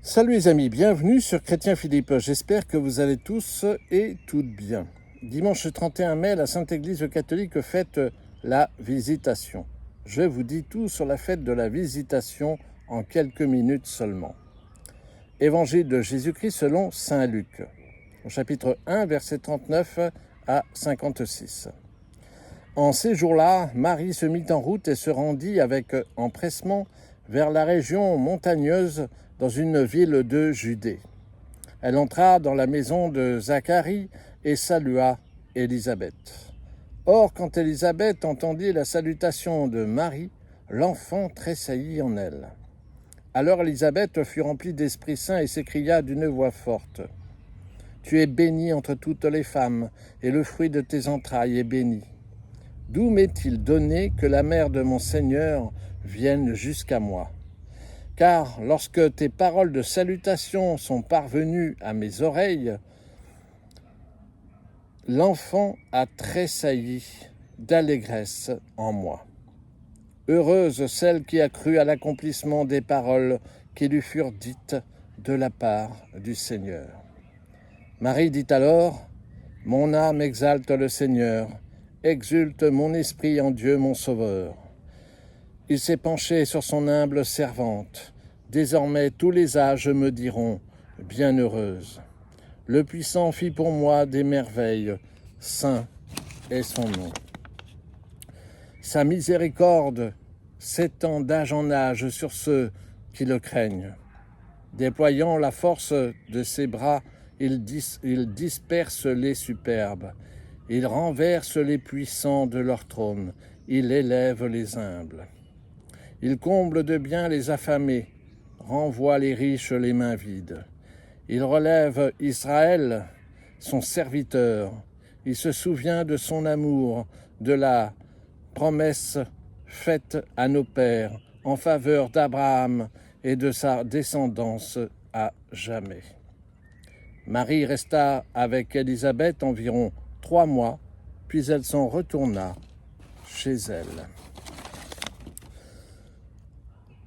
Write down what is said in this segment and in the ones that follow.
Salut les amis, bienvenue sur Chrétien Philippe. J'espère que vous allez tous et toutes bien. Dimanche 31 mai, la Sainte Église catholique fête la Visitation. Je vous dis tout sur la fête de la Visitation en quelques minutes seulement. Évangile de Jésus-Christ selon Saint Luc, au chapitre 1, versets 39 à 56. En ces jours-là, Marie se mit en route et se rendit avec empressement vers la région montagneuse dans une ville de Judée. Elle entra dans la maison de Zacharie et salua Élisabeth. Or, quand Élisabeth entendit la salutation de Marie, l'enfant tressaillit en elle. Alors Élisabeth fut remplie d'Esprit Saint et s'écria d'une voix forte : « Tu es bénie entre toutes les femmes, et le fruit de tes entrailles est béni. D'où m'est-il donné que la mère de mon Seigneur vienne jusqu'à moi ? Car lorsque tes paroles de salutation sont parvenues à mes oreilles, l'enfant a tressailli d'allégresse en moi. Heureuse celle qui a cru à l'accomplissement des paroles qui lui furent dites de la part du Seigneur. » Marie dit alors : « Mon âme exalte le Seigneur, exulte mon esprit en Dieu mon Sauveur. Il s'est penché sur son humble servante. Désormais tous les âges me diront : bienheureuse. Le Puissant fit pour moi des merveilles, saint est son nom. Sa miséricorde s'étend d'âge en âge sur ceux qui le craignent. Déployant la force de ses bras, il disperse les superbes. Il renverse les puissants de leur trône. Il élève les humbles. Il comble de biens les affamés, renvoie les riches les mains vides. Il relève Israël, son serviteur. Il se souvient de son amour, de la promesse faite à nos pères en faveur d'Abraham et de sa descendance à jamais. » Marie resta avec Élisabeth environ 3 mois, puis elle s'en retourna chez elle.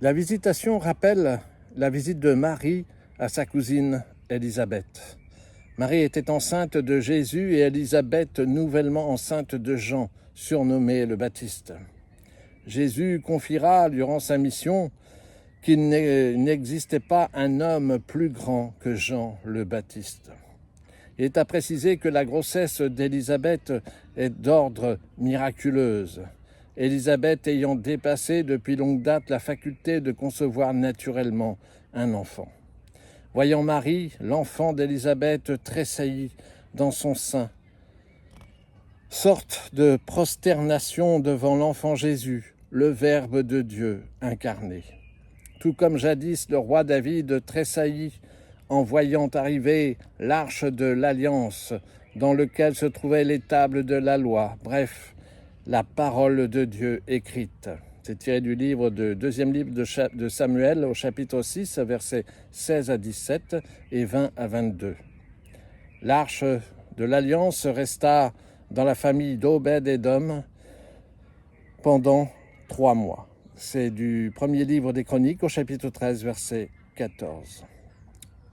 La Visitation rappelle la visite de Marie à sa cousine Élisabeth. Marie était enceinte de Jésus et Élisabeth nouvellement enceinte de Jean, surnommé le Baptiste. Jésus confiera durant sa mission qu'il n'existait pas un homme plus grand que Jean le Baptiste. Il est à préciser que la grossesse d'Élisabeth est d'ordre miraculeuse, Élisabeth ayant dépassé depuis longue date la faculté de concevoir naturellement un enfant. Voyant Marie, l'enfant d'Élisabeth tressaillit dans son sein, sorte de prosternation devant l'enfant Jésus, le Verbe de Dieu incarné. Tout comme jadis le roi David tressaillit en voyant arriver l'arche de l'Alliance dans lequel se trouvaient les tables de la loi, bref, la parole de Dieu écrite. C'est tiré du deuxième livre de Samuel au chapitre 6, versets 16 à 17 et 20 à 22. L'arche de l'Alliance resta dans la famille d'Obed-Édom pendant 3 mois. C'est du premier livre des Chroniques au chapitre 13, verset 14.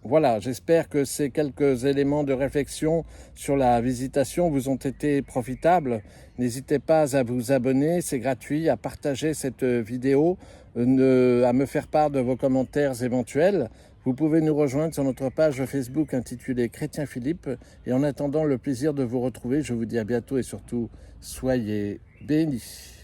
Voilà, j'espère que ces quelques éléments de réflexion sur la Visitation vous ont été profitables. N'hésitez pas à vous abonner, c'est gratuit, à partager cette vidéo, à me faire part de vos commentaires éventuels. Vous pouvez nous rejoindre sur notre page Facebook intitulée Chrétien Philippe. Et en attendant le plaisir de vous retrouver, je vous dis à bientôt et surtout, soyez bénis.